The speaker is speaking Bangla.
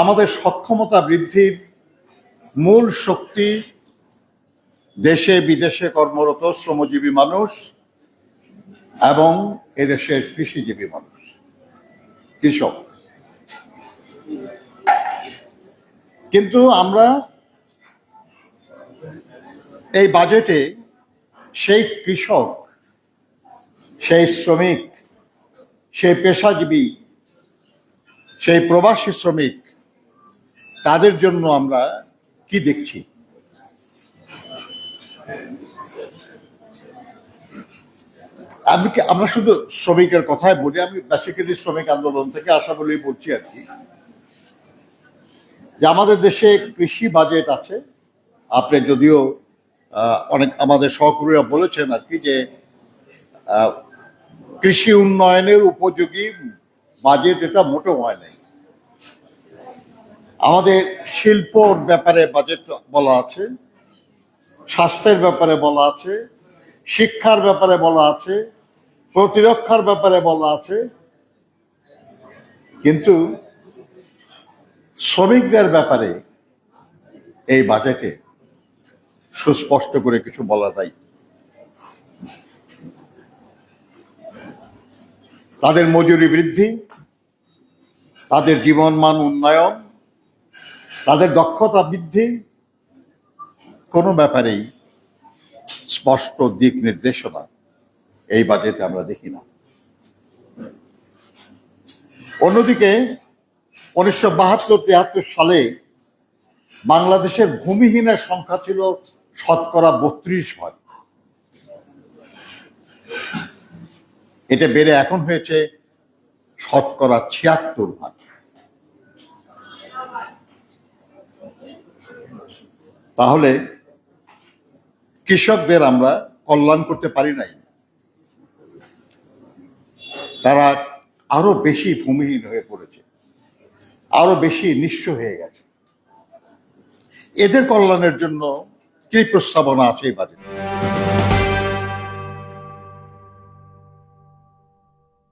আমাদের সক্ষমতা বৃদ্ধির মূল শক্তি দেশে বিদেশে কর্মরত শ্রমজীবী মানুষ এবং এদেশের কৃষিজীবী মানুষ, কৃষক। কিন্তু আমরা এই বাজেটে সেই কৃষক, সেই শ্রমিক, সেই পেশাজীবী, সেই প্রবাসী শ্রমিক, তাদের জন্য আমরা কি দেখছি? আমরা শুধু শ্রমিকের কথাই বলি, আমি বেসিক্যালি শ্রমিক আন্দোলন থেকে আসা বলেই বলছি আর কি, যে আমাদের দেশে কৃষি বাজেট আছে। আপনি যদিও অনেক আমাদের সহকর্মীরা বলেছেন আর কি, যে কৃষি উন্নয়নের উপযোগী বাজেট এটা মোটেও হয় নাই। আমাদের শিল্পর ব্যাপারে বাজেট বলা আছে, স্বাস্থ্যের ব্যাপারে বলা আছে, শিক্ষার ব্যাপারে বলা আছে, প্রতিরক্ষার ব্যাপারে বলা আছে, কিন্তু শ্রমিকদের ব্যাপারে এই বাজেটে সুস্পষ্ট করে কিছু বলা নাই। তাদের মজুরি বৃদ্ধি, তাদের জীবনমান উন্নয়ন, তাদের দক্ষতা বৃদ্ধি, কোনো ব্যাপারেই স্পষ্ট দিক নির্দেশনা এই বাজেটে আমরা দেখি না। অন্যদিকে 1972-73 সালে বাংলাদেশের ভূমিহীনের সংখ্যা ছিল 32%। এটা বেড়ে এখন হয়েছে 76%। তাহলে কৃষকদের আমরা কল্যাণ করতে পারি নাই, তারা আরো বেশি ভূমিহীন হয়ে পড়েছে, আরো বেশি নিঃস্ব হয়ে গেছে। এদের কল্যাণের জন্য কি প্রস্তাবনা আছে এই বাজেটে?